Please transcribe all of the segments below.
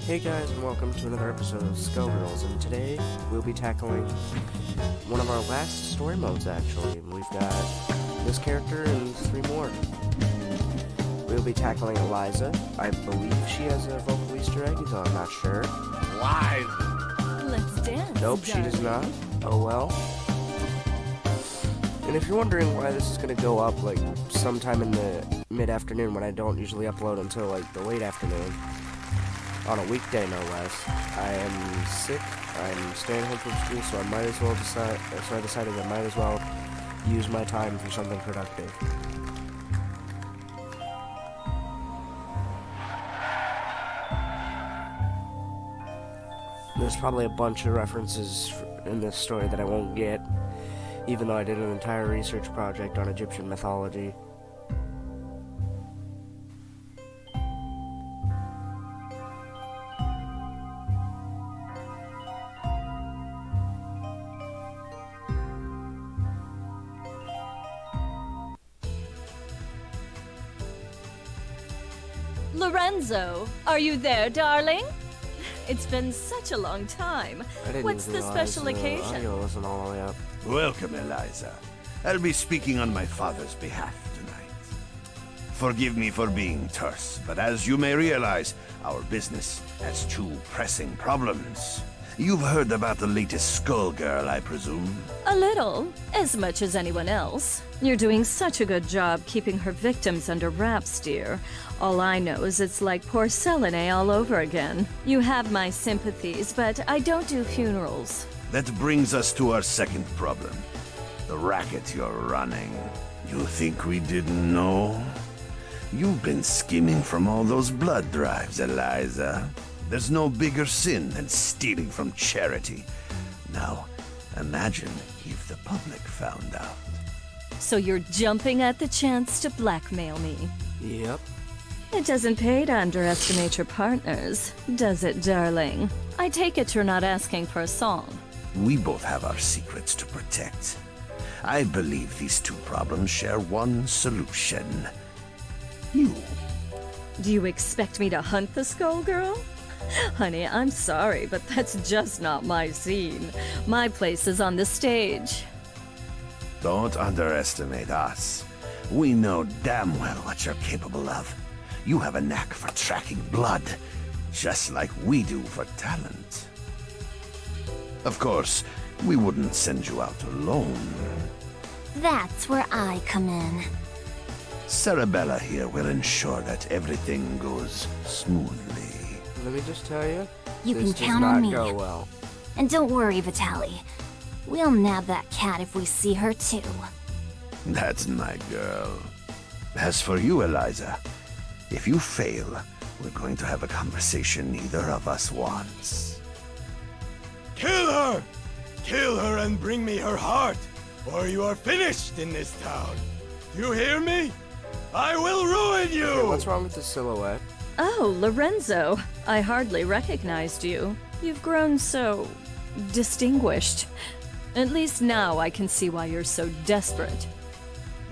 Hey guys, and welcome to another episode of Skullgirls, and today we'll be tackling one of our last story modes, actually. We've got this character and 3 more. We'll be tackling Eliza. I believe she has a vocal Easter egg, though I'm not sure. Live! Let's dance. Nope, she does not. Oh well. And if you're wondering why this is going to go up, like, sometime in the mid-afternoon when I don't usually upload until, like, the late afternoon, on a weekday, no less. I am sick. I'm staying home from school, so I decided I might as well use my time for something productive. There's probably a bunch of references in this story that I won't get, even though I did an entire research project on Egyptian mythology. Lorenzo, are you there, darling? It's been such a long time. What's the special occasion? Audio wasn't all the way up. Welcome, Eliza. I'll be speaking on my father's behalf tonight. Forgive me for being terse, but as you may realize, our business has 2 pressing problems. You've heard about the latest Skullgirl, I presume? A little. As much as anyone else. You're doing such a good job keeping her victims under wraps, dear. All I know is it's like porcelain all over again. You have my sympathies, but I don't do funerals. That brings us to our second problem. The racket you're running. You think we didn't know? You've been skimming from all those blood drives, Eliza. There's no bigger sin than stealing from charity. Now, imagine if the public found out. So you're jumping at the chance to blackmail me. Yep. It doesn't pay to underestimate your partners, does it, darling? I take it you're not asking for a song. We both have our secrets to protect. I believe these 2 problems share one solution. You. Do you expect me to hunt the Skullgirl? Honey, I'm sorry, but that's just not my scene. My place is on the stage. Don't underestimate us. We know damn well what you're capable of. You have a knack for tracking blood, just like we do for talent. Of course, we wouldn't send you out alone. That's where I come in. Cerebella here will ensure that everything goes smoothly. Let me just tell you, You this can count on me. does not go well. And don't worry, Vitaly. We'll nab that cat if we see her too. That's my girl. As for you, Eliza, if you fail, we're going to have a conversation neither of us wants. Kill her! Kill her and bring me her heart, or you are finished in this town. Do you hear me? I will ruin you! Hey, what's wrong with the silhouette? Oh, Lorenzo. I hardly recognized you. You've grown so distinguished. At least now I can see why you're so desperate.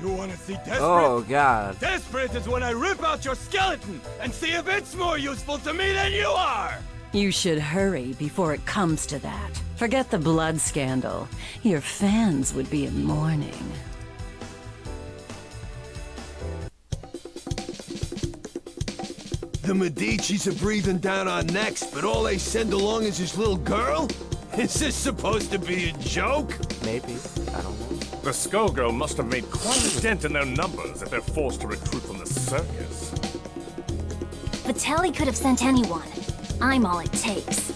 You want to see desperate? Oh god. Desperate is when I rip out your skeleton and see if it's more useful to me than you are! You should hurry before it comes to that. Forget the blood scandal. Your fans would be in mourning. The Medicis are breathing down our necks, but all they send along is this little girl? Is this supposed to be a joke? Maybe. I don't know. The Skullgirl must have made quite a dent in their numbers if they're forced to recruit from the circus. Vitaly could have sent anyone. I'm all it takes.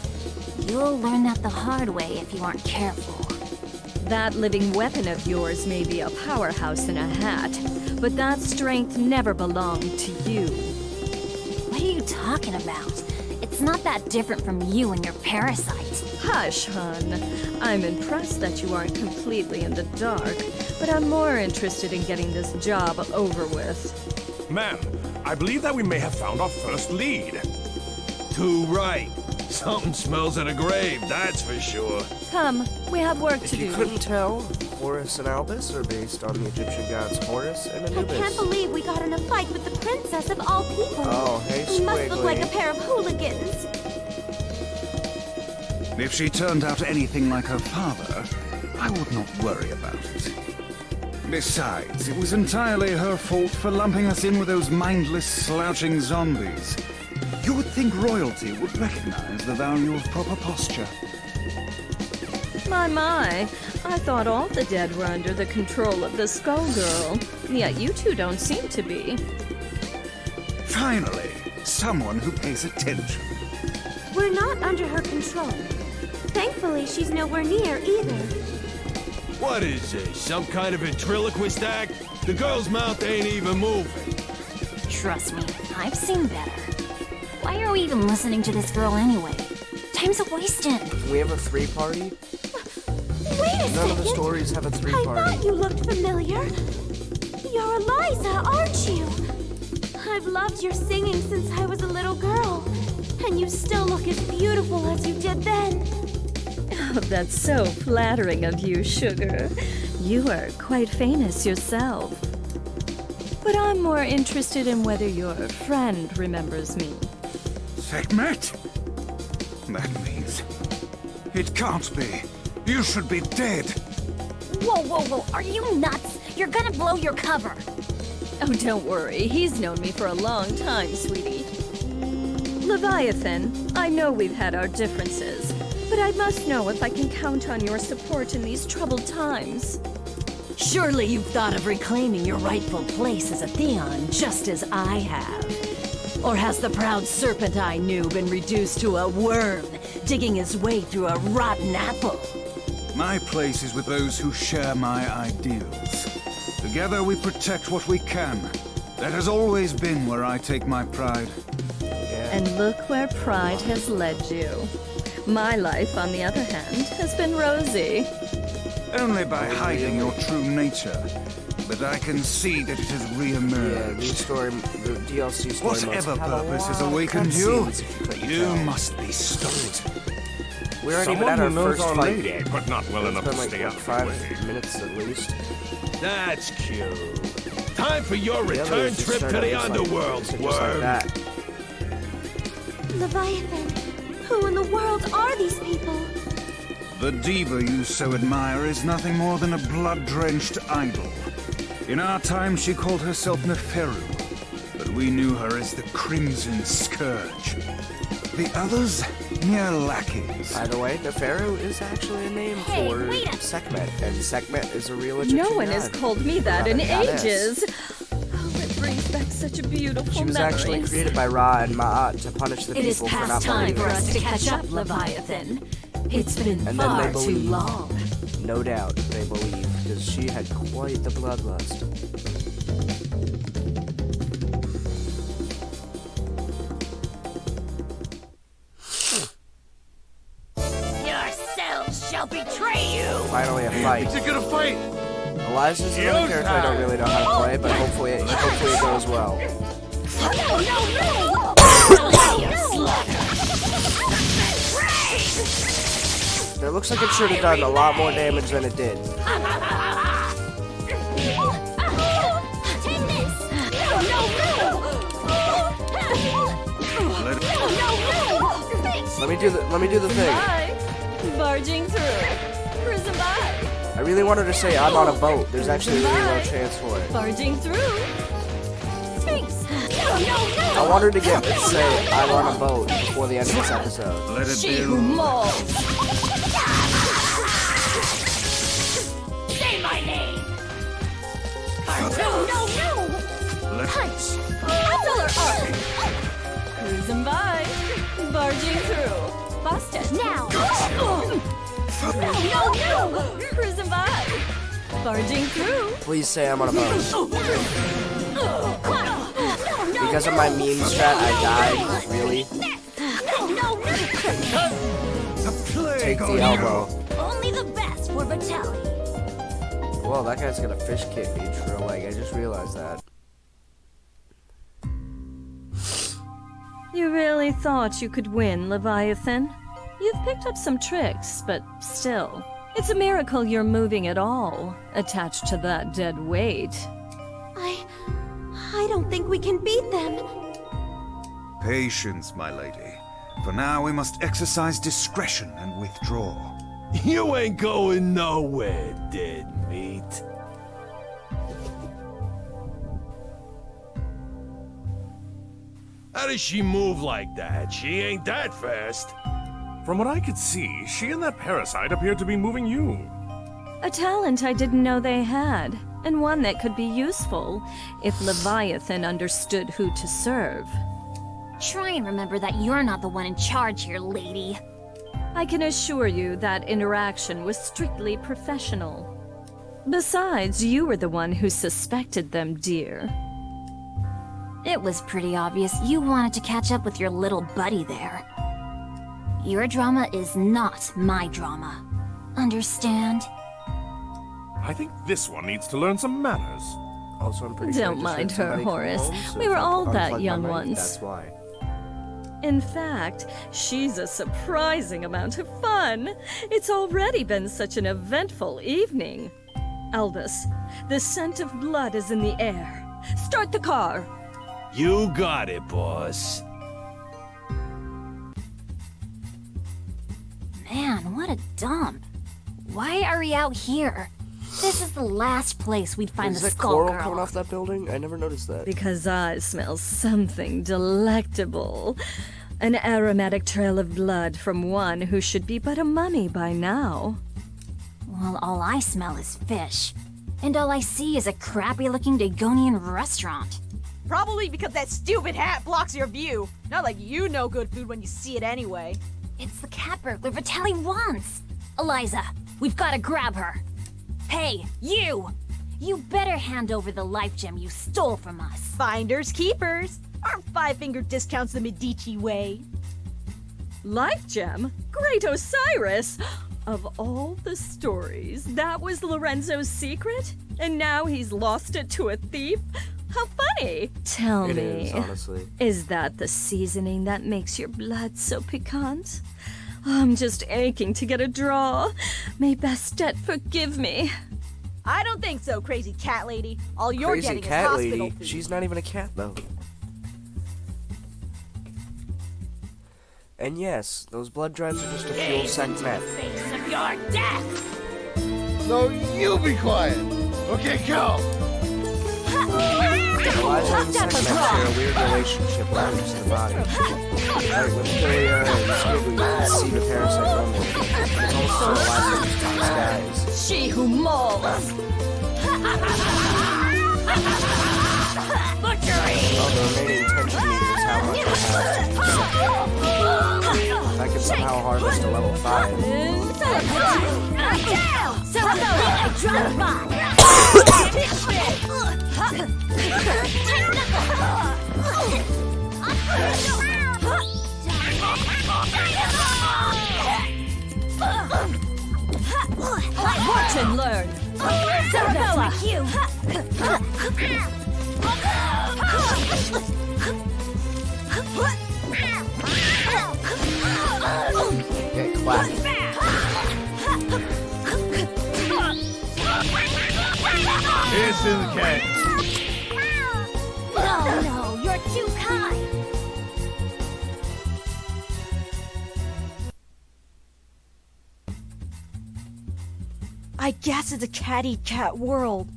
You'll learn that the hard way if you aren't careful. That living weapon of yours may be a powerhouse in a hat, but that strength never belonged to you. What are you talking about? It's not that different from you and your parasite. Hush, hun. I'm impressed that you aren't completely in the dark, but I'm more interested in getting this job over with. Ma'am, I believe that we may have found our first lead. Too right. Something smells of a grave, that's for sure. Come, we have work If to you do. couldn't tell, Horus and Albus are based on the Egyptian gods Horus and I Anubis. can't believe we got in a fight with the princess of all people. Oh, hey, We must look like a Squiggly. pair of hooligans. If she turned out anything like her father, I would not worry about it. Besides, it was entirely her fault for lumping us in with those mindless, slouching zombies. You would think royalty would recognize the value of proper posture. My, I thought all the dead were under the control of the Skullgirl. Yet you two don't seem to be. Finally, someone who pays attention. We're not under her control. Thankfully, she's nowhere near either. What is this, some kind of ventriloquist act? The girl's mouth ain't even moving. Trust me, I've seen better. Why are we even listening to this girl anyway? Time's a-wasting. Can we have a 3-party? Wait a second! None of the stories have a I 3-party. thought you looked familiar. You're Eliza, aren't you? I've loved your singing since I was a little girl. And you still look as beautiful as you did then. Oh, that's so flattering of you, Sugar. You are quite famous yourself. But I'm more interested in whether your friend remembers me. Sekhmet? That means... It can't be. You should be dead. Whoa, are you nuts? You're gonna blow your cover. Oh, don't worry. He's known me for a long time, sweetie. Leviathan, I know we've had our differences, but I must know if I can count on your support in these troubled times. Surely you've thought of reclaiming your rightful place as a Theon, just as I have. Or has the proud serpent I knew been reduced to a worm, digging his way through a rotten apple? My place is with those who share my ideals. Together we protect what we can. That has always been where I take my pride. And look where pride has led you. My life, on the other hand, has been rosy. Only by hiding your true nature. But I can see that it has Yeah, re-emerged. the DLC story Whatever modes have a purpose has lot of awakened you, cutscenes, if you couldn't you tell. must be stopped. We aren't even Someone at our who knows first our fight lady, yet. but not well It's enough been to like stay what, out of 5 the way. minutes at least. That's cute. Time for your The return others just trip start to out the just like- underworld, just like worm. that. Leviathan, who in the world are these people? The diva you so admire is nothing more than a blood-drenched idol. In our time, she called herself Neferu, but we knew her as the Crimson Scourge. The others, mere lackeys. By the way, Neferu is actually a name Hey, for wait a- Sekhmet, and Sekhmet is a real Egyptian No one has god. called me that Rather in goddess. ages. Oh, it brings back such a beautiful She was memories. actually created by Ra and Ma'at to punish the It is people for not past time believing for her. us to catch up, Leviathan. It's been And then they far too believe. long. No doubt they believe, because she had quite the bloodlust. Your cells shall betray you! Finally a fight. You're gonna fight! Eliza's another character I don't really know how to play, but hopefully it goes well. It looks like it should have done a lot more damage than it did. Take this! Let me do the thing. Bye. Barging through. Cruising by. I really wanted to say I'm on a boat. There's actually really no chance for it. Barging through. Sphinx. I wanted to say I'm on a boat before the end of this episode. Let it She be. who mauls. Say my name! Let Punch! Solar arc. Cruising by. Barging through. Busted. Now! Cruising by. Barging through. Please say I'm on a boat. Because of my meme strat, I died. Really? the plague Take on the you. elbow. Only the best for Vitaly. Whoa, that guy's got a fish kick me for a leg. I just realized that. You really thought you could win, Leviathan? You've picked up some tricks, but still. It's a miracle you're moving at all, attached to that dead weight. I don't think we can beat them. Patience, my lady. For now, we must exercise discretion and withdraw. You ain't going nowhere, dead meat. How does she move like that? She ain't that fast. From what I could see, she and that parasite appeared to be moving you. A talent I didn't know they had, and one that could be useful if Leviathan understood who to serve. Try and remember that you're not the one in charge here, lady. I can assure you that interaction was strictly professional. Besides, you were the one who suspected them, dear. It was pretty obvious you wanted to catch up with your little buddy there. Your drama is not my drama. Understand? I think this one needs to learn some manners. Also, I'm pretty sure I Don't just mind heard her, somebody come Horace. home, so We if were I all unplug that my young mic, once. That's why. In fact, she's a surprising amount of fun. It's already been such an eventful evening. Albus, the scent of blood is in the air. Start the car. You got it, boss. Man, what a dump. Why are we out here? This is the last place we'd find Is the that coral Skullgirl. coming off that building? I never noticed that. Because I smell something delectable. An aromatic trail of blood from one who should be but a mummy by now. Well, all I smell is fish. And all I see is a crappy-looking Dagonian restaurant. Probably because that stupid hat blocks your view. Not like you know good food when you see it anyway. It's the cat burglar Vitelli wants. Eliza, we've got to grab her. Hey, you! You better hand over the life gem you stole from us. Finders keepers. Aren't five-finger discounts the Medici way? Life gem? Great Osiris! Of all the stories, that was Lorenzo's secret? And now he's lost it to a thief? How funny! Tell It me, is, honestly. is that the seasoning that makes your blood so piquant? I'm just aching to get a draw. May Bastet forgive me. I don't think so, crazy cat lady. All you're Crazy getting cat is hospital lady. food. She's not even a cat, though. And yes, those blood drives are just a fuel sack map. Face of your death! No, you be quiet. Okay, go. Eliza and Sack share a weird relationship when it comes to the body. Like with Philia and Squiggle, you can see the parasite rumble. It's also Eliza who's to disguise. She who mauls! Well, the remaining 10 meters is how much I have. I can somehow harvest a level 5. Saratoga, drive by! Watch and learn! Saratoga, you! Get clapped. Here's to the cat. No, you're too kind! I guess it's a catty-cat world.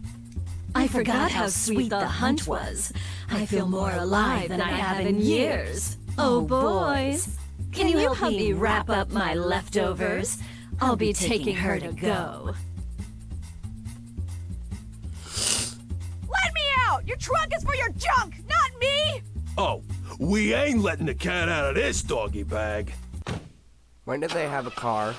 I forgot how sweet the hunt was. I feel more alive than I have in years. Oh, boys. Can you help me wrap up my leftovers? I'll be taking her to go. Let me out! Your trunk is for your junk, not me! Oh, we ain't letting the cat out of this doggy bag. When did they have a car?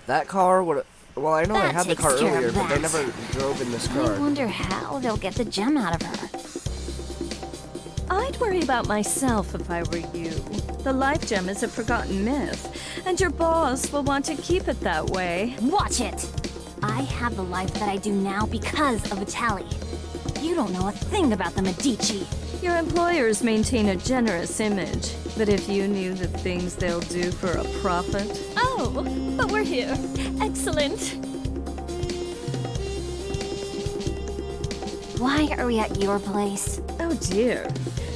That car would. Well, I know they That had the takes car care earlier, of but they that. never drove in this I car. wonder how they'll get the gem out of her. I'd worry about myself if I were you. The life gem is a forgotten myth, and your boss will want to keep it that way. Watch it! I have the life that I do now because of Vitelli. You don't know a thing about the Medici. Your employers maintain a generous image, but if you knew the things they'll do for a profit... Oh, but we're here. Excellent. Why are we at your place? Oh dear.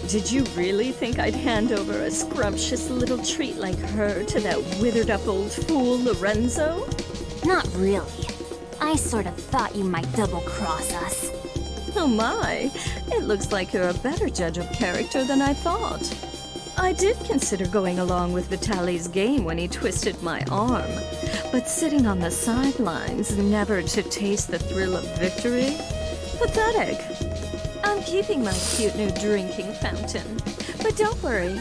Did you really think I'd hand over a scrumptious little treat like her to that withered up old fool Lorenzo? Not really. I sort of thought you might double-cross us. Oh my, it looks like you're a better judge of character than I thought. I did consider going along with Vitaly's game when he twisted my arm, but sitting on the sidelines, never to taste the thrill of victory? Pathetic. I'm keeping my cute new drinking fountain, but don't worry.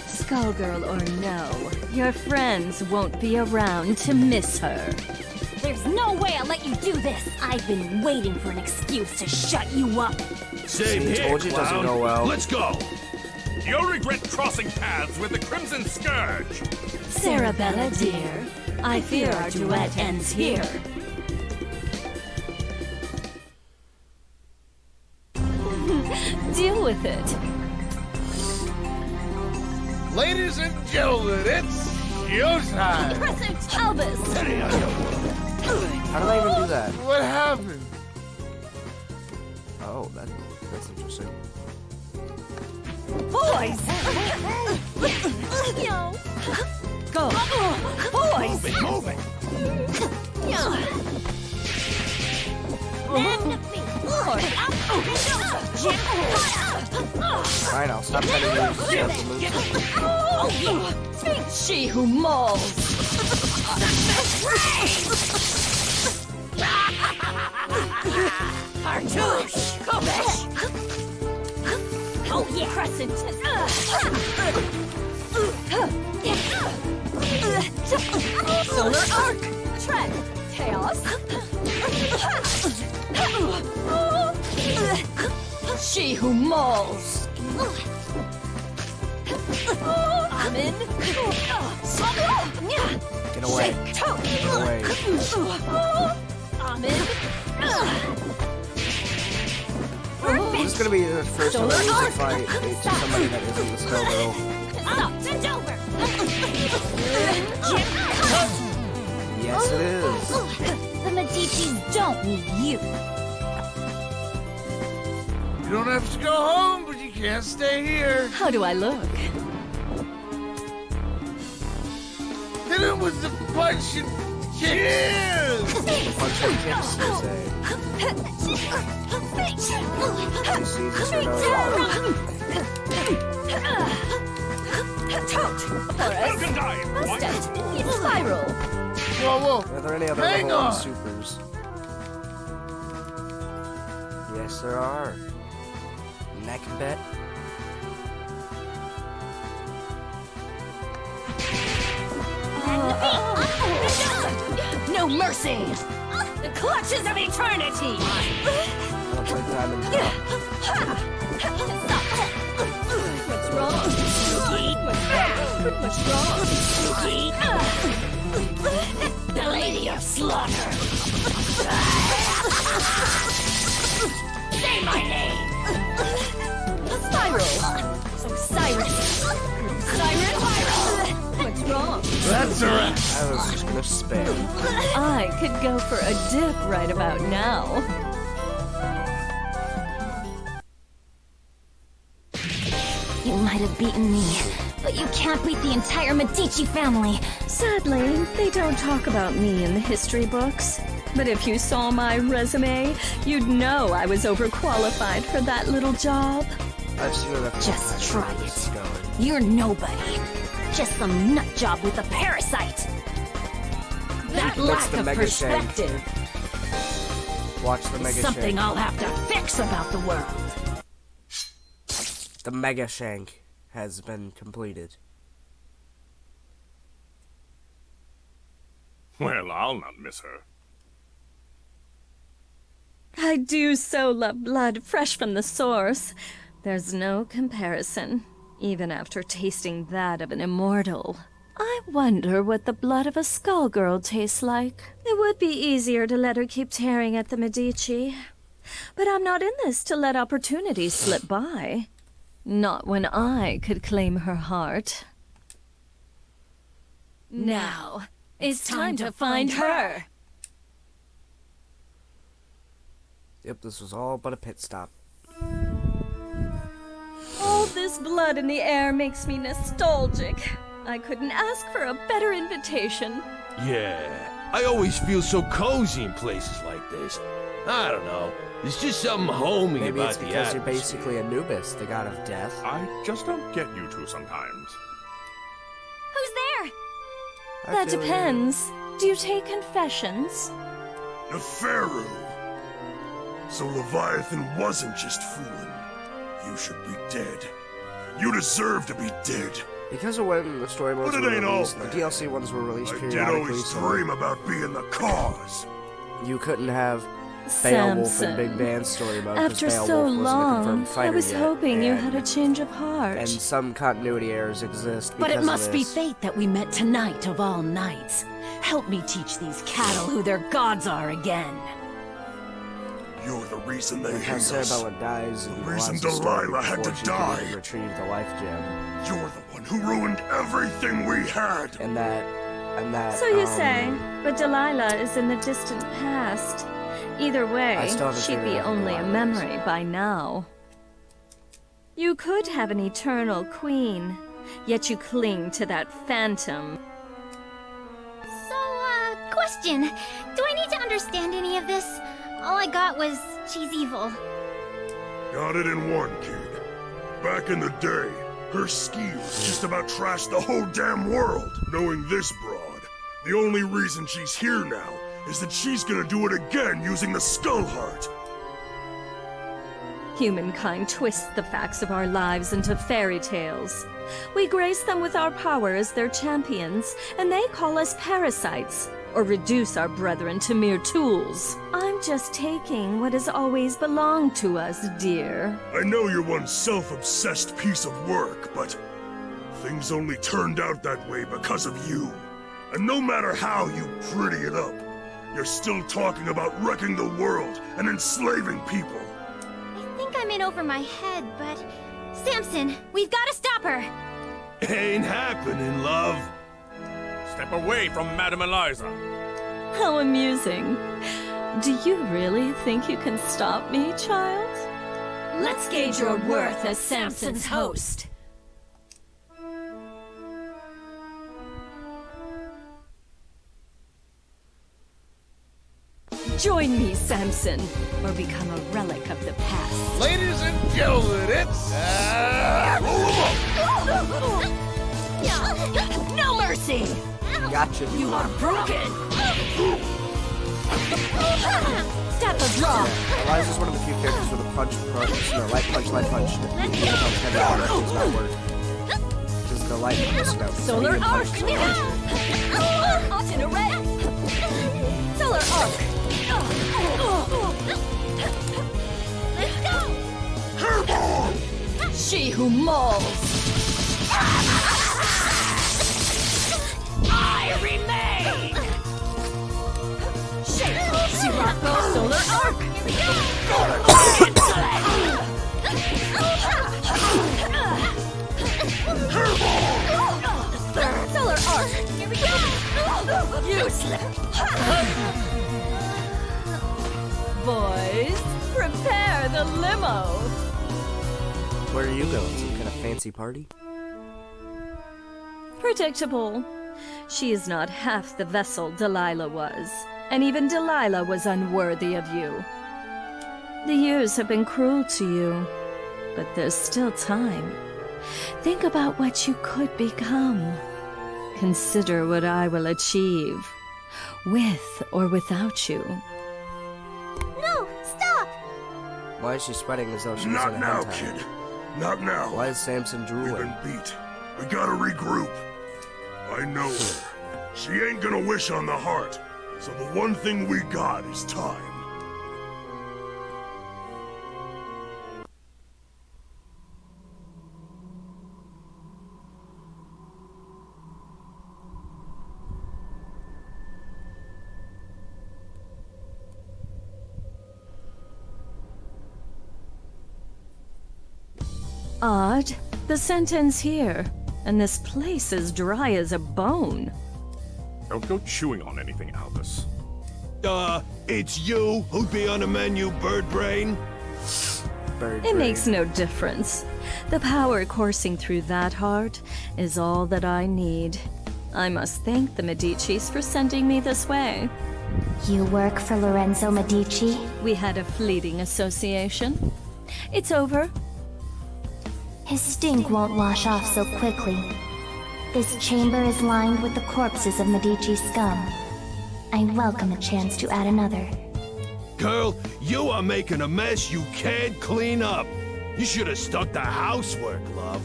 Skullgirl or no, your friends won't be around to miss her. There's no way I'll let you do this! I've been waiting for an excuse to shut you up! Same See, here, told you it doesn't clown. go well. Let's go. You'll regret crossing paths with the Crimson Scourge. Sarabella, dear, I fear our duet ends here. Deal with it. Ladies and gentlemen, it's showtime! Albus! How did I even do that? What happened? Oh, that's interesting. Boys! Go! Boys! Move it. Alright, I'll stop trying to use careful moves. She who mauls! Cartouche! Go back! Oh yeah! Crescent! Solar Arc! Tread! Chaos! She who mauls! I'm in! Get away. Get away. I'm in! This is gonna be the first time I lose a fight to somebody that isn't the Skullgirl. Up and over! Yes, it is. The Medicis don't need you. You don't have to go home, but you can't stay here. How do I look? Hit him with the punch and kicks! Punch and kicks, you say. You see, this or Welcome, dive. Spiral! Whoa, Are there any other Hang level on. 1 supers? Yes, there are. Neck bet. No mercy! The clutches of eternity! Looks like diamond drop. What's wrong? What's wrong? The Lady of Slaughter! Say my name! Spiral! So Siren! Siren! What's wrong? That's a wrap. I was just gonna spam. I could go for a dip right about now. You might have beaten me, but you can't beat the entire Medici family. Sadly, they don't talk about me in the history books. But if you saw my resume, you'd know I was overqualified for that little job. I've seen enough. Just try it. It's going. You're nobody. Just some nut job with a parasite. That That's lack the of Mega-Shank. perspective Watch the is Mega something Shank. I'll have to fix about the world. The Mega-Shank has been completed. Well, I'll not miss her. I do so love blood fresh from the source. There's no comparison, even after tasting that of an immortal. I wonder what the blood of a Skullgirl tastes like. It would be easier to let her keep tearing at the Medici. But I'm not in this to let opportunities slip by. Not when I could claim her heart. Now, it's time to find her. Yep, this was all but a pit stop. All of this blood in the air makes me nostalgic. I couldn't ask for a better invitation. Yeah, I always feel so cozy in places like this. I don't know. There's just something homey Maybe about it's the because you're atmosphere. basically Anubis, the god of death. I just don't get you two sometimes. Who's there? I That feel you. depends. Do you take confessions? Neferu. So Leviathan wasn't just fooling. You should be dead. You deserve to be dead. Because of when the story modes But were it ain't all released, the bad. DLC ones were released I did periodically, always so dream about being the cause. you couldn't have Beowulf Samson. and Big Band's story mode because After Beowulf so wasn't a long, confirmed fighter I was yet, hoping you and- had a change of heart. And some continuity errors exist because But it of must be this. fate that we met tonight of all nights. Help me teach these cattle who their gods are again. You're the reason they Like how hate us. Cerebella dies in The reason Eliza's story Delilah had to before she could even die. retrieve the life gem. You're the one who ruined everything we had. And that So you say, but Delilah is in the distant past. Either I way, still haven't she'd figured be out who only a Delilah memory by now. You could have an eternal queen, yet you cling to that phantom. So, question. Do I need to understand any of this? All I got was she's evil. Got it in one, kid. Back in the day, her schemes just about trashed the whole damn world. Knowing this broad, the only reason she's here now is that she's gonna do it again using the Skull Heart. Humankind twists the facts of our lives into fairy tales. We grace them with our power as their champions, and they call us parasites, or reduce our brethren to mere tools. I'm just taking what has always belonged to us, dear. I know you're one self-obsessed piece of work, but things only turned out that way because of you. And no matter how you pretty it up, you're still talking about wrecking the world and enslaving people. I think I'm in over my head, but... Samson, we've got to stop her! Ain't happening, love. Step away from Madame Eliza. How amusing. Do you really think you can stop me, child? Let's gauge your worth as Samson's host. Join me, Samson, or become a relic of the past. Ladies and gentlemen, it's... No mercy! Gotcha. You are broken! Step a draw! Eliza's one of the few characters with a punch approach. No, light punch, heavy punch, heavy armor does not work. Because the light punch, no. Solar medium arc! punch doesn't work. Off in a red! Solar arc! Let's go! She who mauls! I remain! Shake! Sirocco Solar Arc! Here we go! Solar Arc! Here we go! Useless! Boys, prepare the limo! Where are you going? Some kind of fancy party? Predictable. She is not half the vessel Delilah was, and even Delilah was unworthy of you. The years have been cruel to you, but there's still time. Think about what you could become. Consider what I will achieve, with or without you. No! Stop! Why is she sweating as though she was Not in a now, hentai? kid. Not now. Why is Samson We've drooling? been beat. We gotta regroup. I know her. She ain't gonna wish on the heart. So the one thing we got is time. Odd. The scent ends here, and this place is dry as a bone. Don't go chewing on anything, Albus. It's you who'd be on the menu, bird brain? Bird It brain. makes no difference. The power coursing through that heart is all that I need. I must thank the Medicis for sending me this way. You work for Lorenzo Medici? We had a fleeting association. It's over. His stink won't wash off so quickly. This chamber is lined with the corpses of Medici scum. I welcome a chance to add another. Girl, you are making a mess you can't clean up. You should have stuck to housework, love.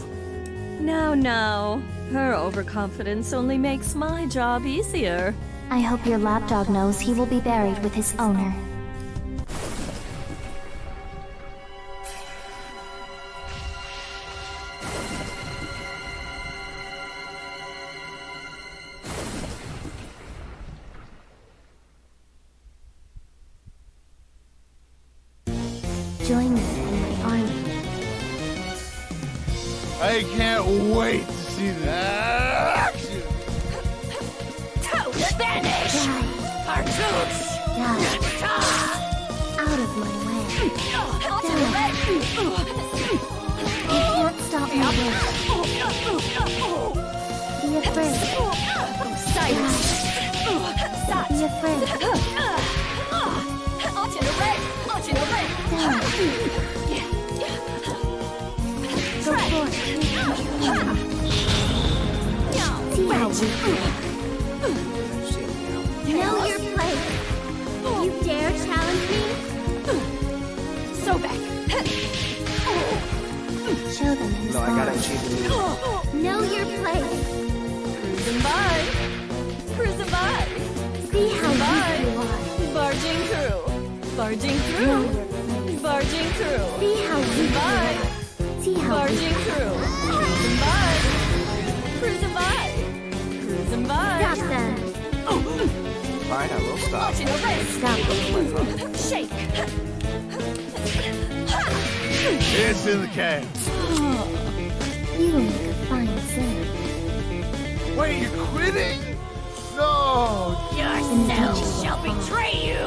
No. Her overconfidence only makes my job easier. I hope your lapdog knows he will be buried with his owner. Join me in my army. I can't wait to see this action! Vanish! Cartoons! Die. Out of my way. Die. You can't stop my wish. Be afraid. Silence! Be afraid. Go forth. See how we know your place. You dare challenge me? So back! Show them in No, I gotta achieve the new. Know your place. Cruising by. See how weak you are. Barging through. Know your place. Barging through. See how weak you are. See how Barging through. Cruising by. Stop them. Fine, I will stop. Stop them. Shake. It's in the can. You will make a fine singer. Wait, you're quitting? No! Yourself shall betray you!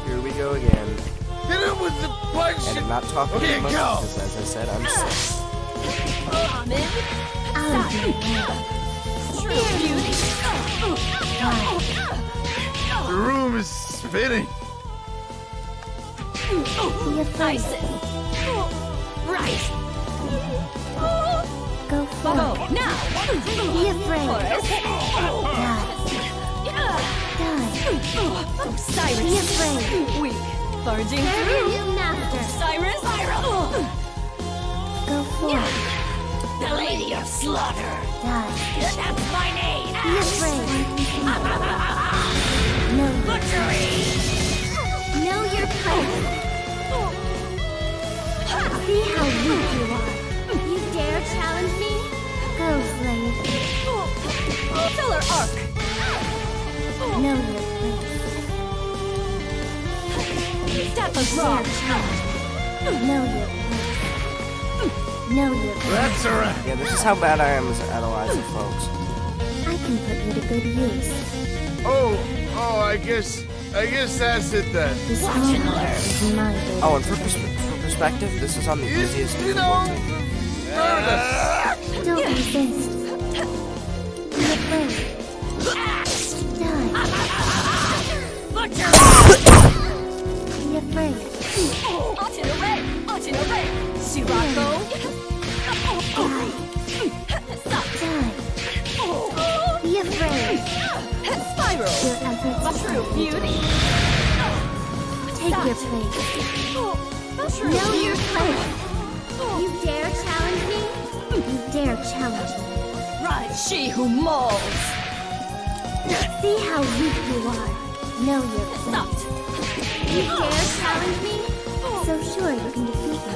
Here we go again. Hit him with the punch! And I'm not talking Okay, too much go. because, as I said, I'm sick. Out of my way. True beauty! The room is spinning. Be afraid. Right! Go forth. Now! Be afraid. Die. Cyrus! Be afraid. Weak. Barging Serve your through. new master. Cyrus. Go forth. The Lady of Slaughter! Die. That's my name! Be afraid. Know Butchery! Know your place. See how weak you are. You dare challenge me? Go, slave. Filler arc. Know your place. Step of Dare rock. challenge me. Know your place. Know your place. That's a wrap. Yeah, this is how bad I am at Eliza, folks. I can put you to good use. Oh, I guess that's it then. This honor is my baby. Oh, and for perspective, this is on the easiest You know, difficulty. Don't resist. Be afraid. Die. Be afraid. Sirocco. Die. Be afraid. Spiral. Your efforts True beauty. take your place. Know your place. You dare challenge me? You dare challenge me. Rise, she who mauls. See how weak you are. Know your place. You dare challenge me? So sure you can defeat me.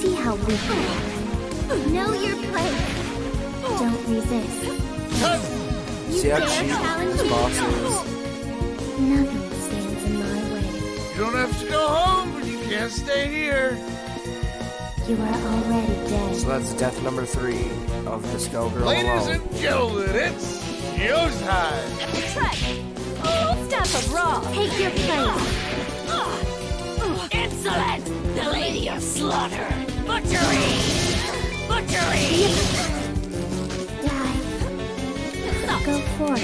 See how weak you are. Know your place. Don't resist. You See how dare cheap challenge this me? boss is? Nothing stands in my way. You don't have to go home, but you can't stay here. You are already dead. So that's death number 3 of the Skullgirl Ladies alone. and gentlemen, it's showtime. Step of rock. Take your place. Insolent! The Lady lady of slaughter. Butchery! Butchery! Die. Go for it.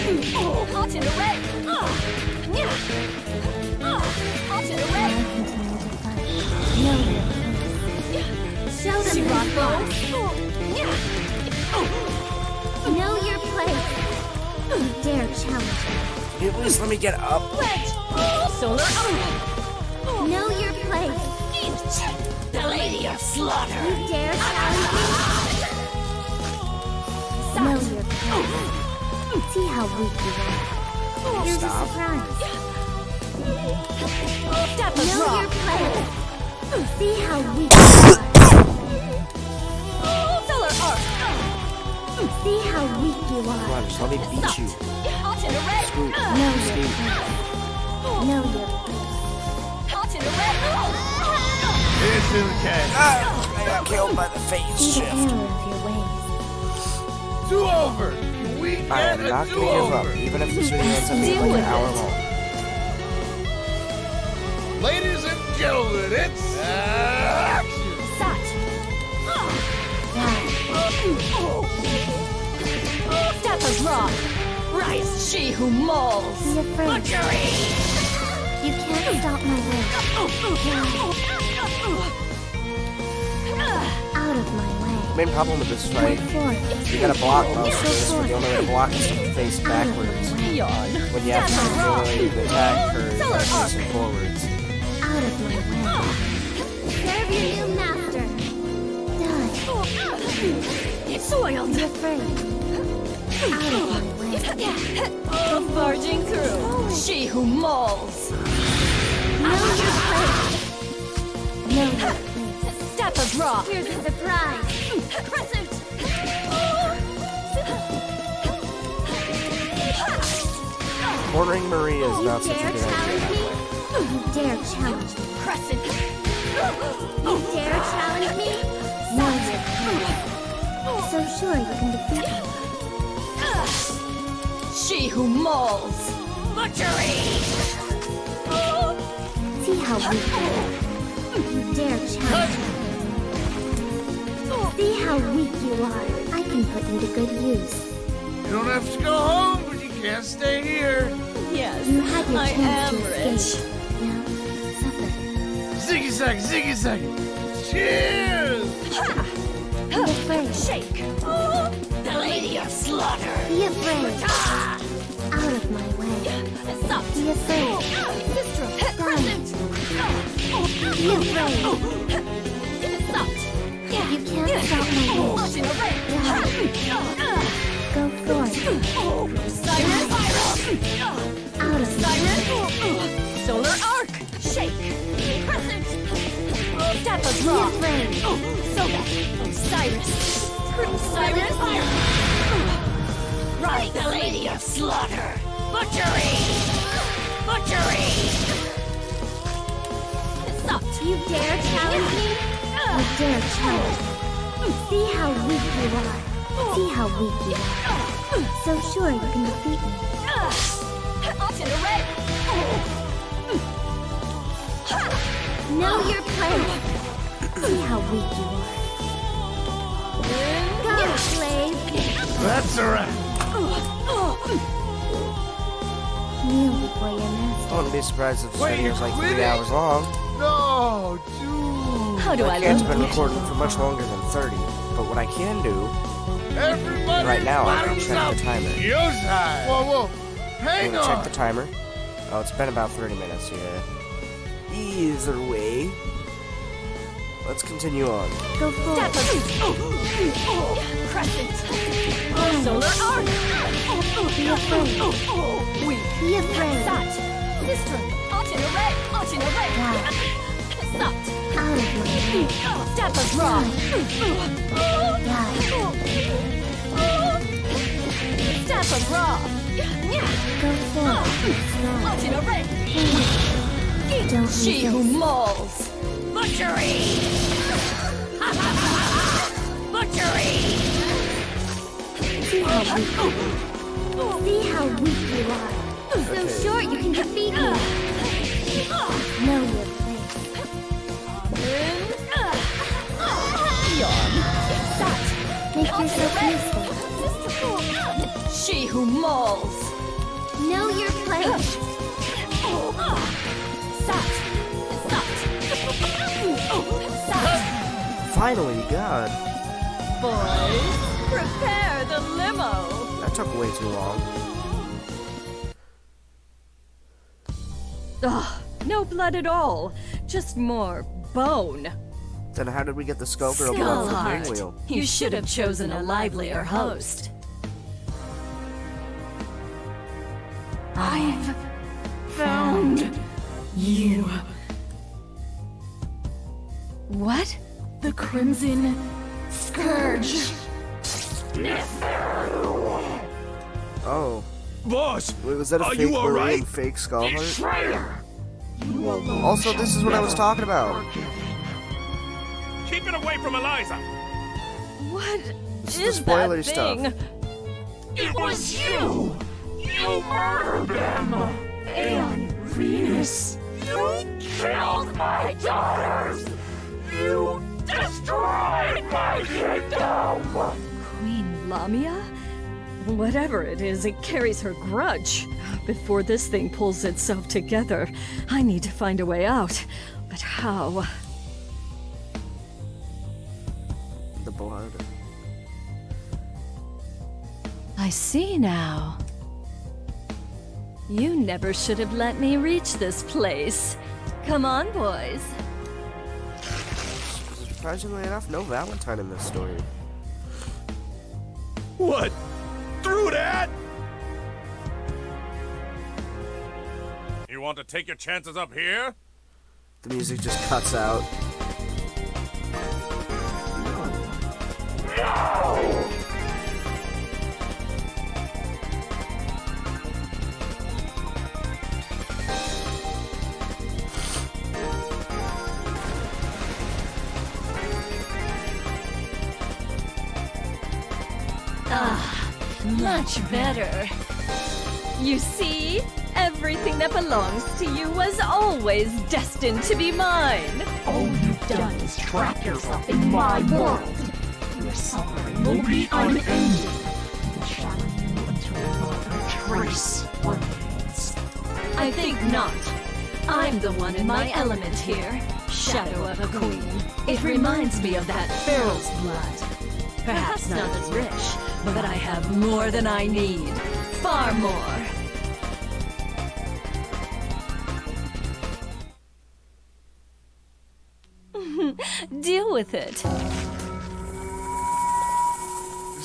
Hot in the red. Hot in the red. Continue to fight. Know your place. Show them your place. Know your place. You dare challenge me. Can you at least let me get up? Solar Know your place. the lady of slaughter. You dare challenge me. Know your place. See how weak you are. Here's a surprise. Step a Know drop. your place. See how weak you Solar arc. are. See how weak you Come are. on, just let me beat you. Hot in the red. Scoot. Know your Scoot. place. Know your place. Hot in the red. It's in the cash. I got killed by the phase See the shift. error of your ways. Do-over. We I get am a not gonna give up, do-over. even if this video ends up being Deal like with an hour it. long. Ladies and gentlemen, it's action. Sat. Step a drop. Rise, she who mauls. Be afraid. Butchery! You can't stop my way. Out of my way. The main problem with this fight, Go for it. you gotta block most of this, but the only way to block is to face backwards. Yawn. When you have to avoid the attack or facing forwards. Out of my way. Serve your new master. Die. It's soiled. Be afraid. Out of my way. Barging through. She who mauls. Know your place. Know your place. Step a drop. Here's a surprise. Present. Cornering Maria is You not such a dare good challenge idea. me? You dare challenge me? Crescent. You dare challenge me? Know your place. So sure you can defeat me. She who mauls. Butchery! See how weak you are. You dare challenge me. See how weak you are. I can put you to good use. You don't have to go home, but you can't stay here. Yes, You had your I chance am to rich. escape. Now, suffer. Ziggy zag, ziggy zag. Cheers! Be afraid. Shake. The lady of slaughter. Be afraid. Out of my way. Stop. Be afraid. Sister. Die. Be afraid. Stop. You can't stop my way. Hot in the red. Go for it. Siren. Out of my way. Siren. Solar arc. Shake. Crescent. Step a Be drop. afraid. Soda. Osiris. Siren fire. Right, the lady of slaughter. Butchery! Butchery! Stop. You dare challenge me? You dare challenge me. See how weak you are. See how weak you are. So sure you can defeat me. Hot in the red. Know your place. See how weak you are. Go, slave. That's a wrap. Kneel before your I master. wouldn't be surprised if this Wait, video was like quit 3 it? hours long. No, dude. How do I I can't look? been recording for much longer than 30. But what I can do, Everybody right now, I'm gonna bottoms check up. the timer. Yozai. Whoa, whoa. I'm Hang gonna check on. the timer. Oh, it's been about 30 minutes, yeah. Either way, let's continue on. Go for it. Crescent. Solar arc. Be afraid. Weak. Be afraid. Sat. Sister. Hot in the red. Hot in the red. Stop. Out of my way. Step a drop. Die. Step a drop. Go for it. Strong. Hot in the red. Don't She who resist. mauls. Butchery! Butchery! See how weak you are. See how weak you are. So short you can defeat me. Know your place. You're so peaceful. She who mauls. Know your place. Finally, God. Boys, prepare the limo. That took way too long. Ugh, no blood at all. Just more bone. Then how did we get the Skullgirl blood from Skullheart, Wheel? you should have chosen a livelier host. I've found you. What? The Crimson Scourge. Oh. Boss! Wait, was that a Are fake you Marie alright? and fake Skullheart? Also, this is what I was talking about. Keep it away from Eliza! What This is is the spoiler that thing? stuff. It was you! You murdered them! And Venus, you killed my daughters! You destroyed my kingdom! Queen Lamia? Whatever it is, it carries her grudge. Before this thing pulls itself together, I need to find a way out. But how? The blood. I see now. You never should have let me reach this place. Come on, boys. Surprisingly enough, no Valentine in this story. What? Through that? You want to take your chances up here? The music just cuts out. Much better. You see? Everything that belongs to you was always destined to be mine. All you've done is trap yourself in my world. Your suffering will be unending. We'll shadow you until not a trace remains. I think not. I'm the one in my element here. Shadow of a queen. It reminds me of that pharaoh's blood. Perhaps not as rich, but I have more than I need. Far more. Deal with it.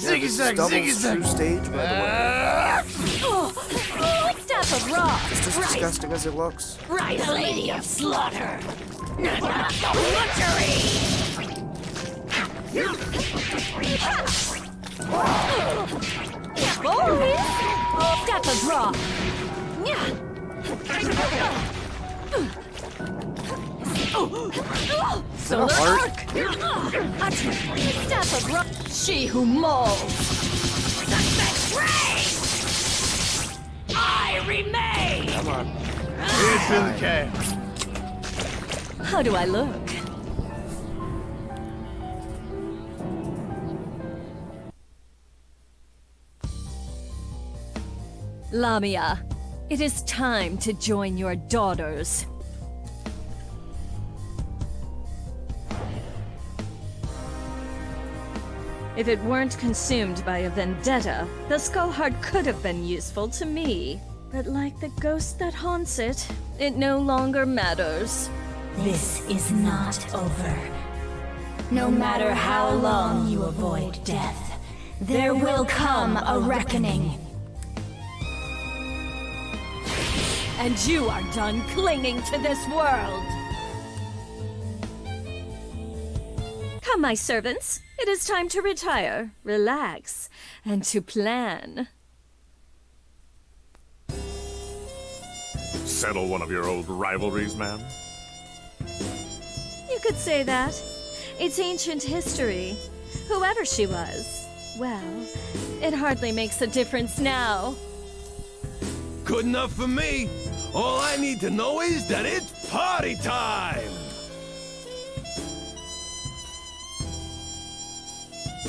Ziggy zag, Double ziggy zag. true stage, by the way. Staff of Ra. Just as disgusting as it looks. Right, the Lady of Slaughter. Not the butchery. Boys! Staff of Ra. Is that a heart? Staff of Ra. She who mauls. I remain. Come on. It's okay. How do I look? Lamia, it is time to join your daughters. If it weren't consumed by a vendetta, the Skullheart could have been useful to me. But like the ghost that haunts it, it no longer matters. This is not over. No matter how long you avoid death, there will come a reckoning. And you are done clinging to this world. Come, my servants. It is time to retire, relax, and to plan. Settle one of your old rivalries, ma'am? You could say that. It's ancient history. Whoever she was, well, it hardly makes a difference now. Good enough for me. All I need to know is that it's party time!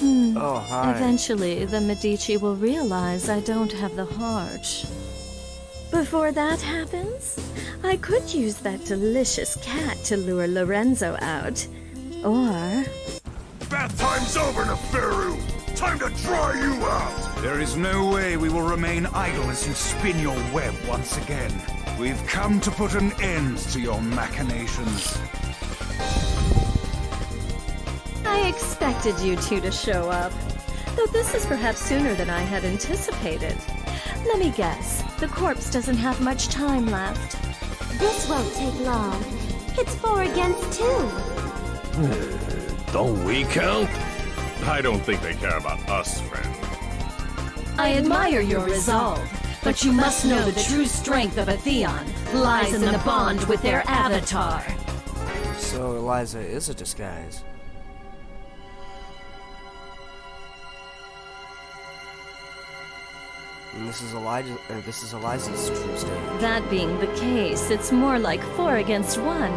Oh, hi. Eventually, the Medici will realize I don't have the heart. Before that happens, I could use that delicious cat to lure Lorenzo out. Or... Bath time's over, Neferu! Time to dry you out! There is no way we will remain idle as you spin your web once again. We've come to put an end to your machinations. I expected you two to show up, though this is perhaps sooner than I had anticipated. Let me guess, the corpse doesn't have much time left. This won't take long. It's 4 against 2. Don't we count? I don't think they care about us, friend. I admire your resolve, but you must know the true strength of a Theon lies in the bond with their avatar. So Eliza is a disguise. And this is Eliza's true state. That being the case, it's more like 4 against 1.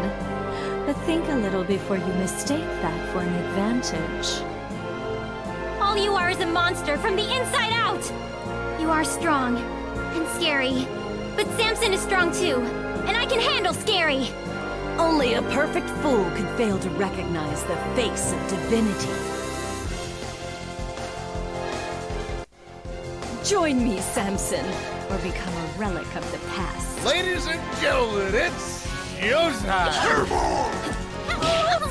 But think a little before you mistake that for an advantage. All you are is a monster from the inside out! You are strong and scary, but Samson is strong too, and I can handle scary! Only a perfect fool could fail to recognize the face of divinity. Join me, Samson, or become a relic of the past. Ladies and gentlemen, it's showtime!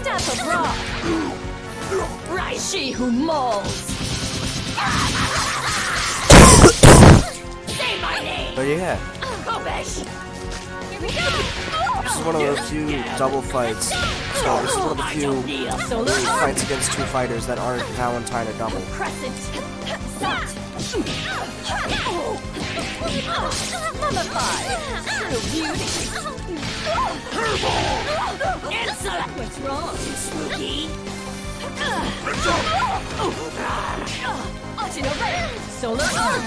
Staff of Rock! Right, she who mauls! Say my name! But yeah, Kobesh! Here we go! this is one of the few double fights. So this is one of the few really fights against 2 fighters that aren't Valentine or double. Crescent! Mummify! True beauty! Answer! What's wrong, Spooky? Solar Arc!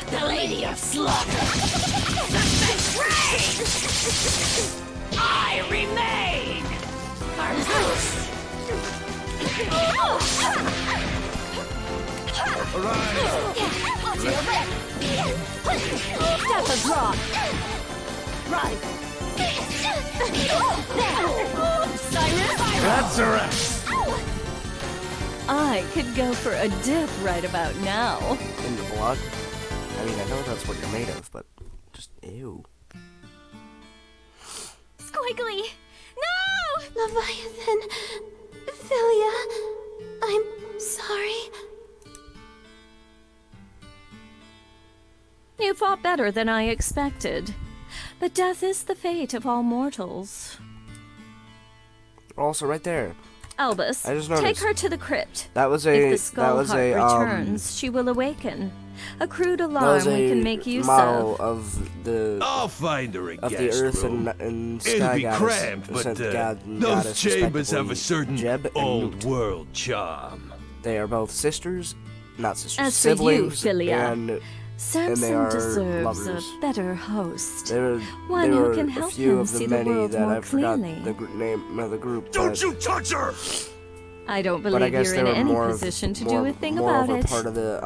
The Lady of Slaughter! I remain! Cartouche! Death of Rock! Right! That's a rest. I could go for a dip right about now. In the blood? I mean, I know that's what you're made of, but just ew. Squiggly! No! Leviathan... Philia... I'm sorry. You fought better than I expected. But death is the fate of all mortals. Also, right there. Albus, I just take noticed. her to the crypt. That was If a the skull heart returns, she will awaken. A crude alarm we can make use model of. I'll find her a of the guest Earth room. and It'll Sky be Goddess, cramped, but those chambers have a certain Jeb and old Newt. world charm. They are both sisters, not sisters, As for you, siblings, Philia, and they Samson are deserves lovers. a better host. There One were who can a help few him of the see the many world that more I forgot clearly. the name of the group. Don't but, you touch her! I don't but I believe guess you're they in were any more position to more, do a thing more about of a it. part of the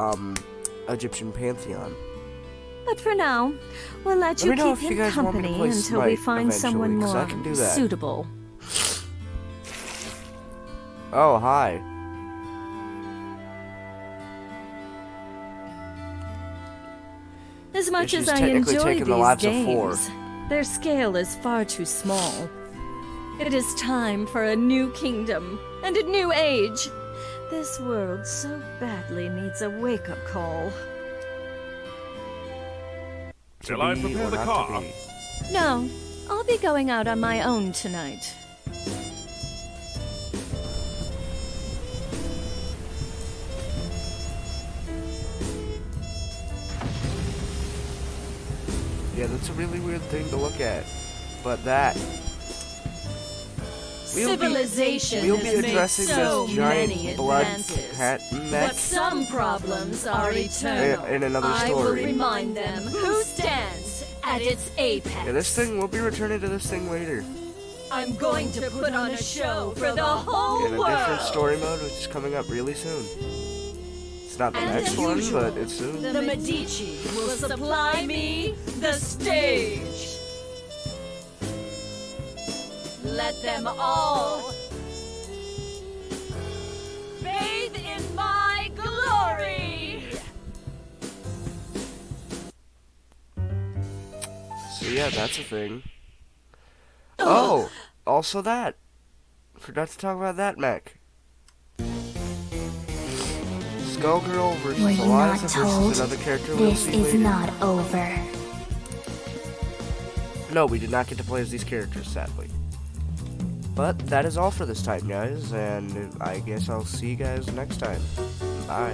Egyptian pantheon. But for now, we'll let Let you me know keep if you him guys want me to company play until we Smite find someone eventually, 'cause more I can do that. suitable. Oh, hi. As much Yeah, as she's I technically enjoy taken the these lives of 4. games, their scale is far too small. It is time for a new kingdom and a new age. This world so badly needs a wake-up call. Shall I prepare the car? No, I'll be going out on my own tonight. Yeah, that's a really weird thing to look at. But that... Civilization We'll be has made addressing so this many giant blood advances, cat but mech some problems are eternal. in another I will story. remind them who stands at its apex. Yeah, this thing, we'll be returning to this thing later. I'm going to put on a show for the whole In a world. different story mode, which is coming up really soon. It's not the next one, but it's soon. The Medici will supply me the stage. Let them all bathe in my glory. So yeah, that's a thing. Oh, also that. Forgot to talk about that mech. Skullgirl versus Were you Eliza not told? versus another character we'll This see is later. not over. No, we did not get to play as these characters, sadly. But that is all for this time, guys, and I guess I'll see you guys next time. Bye.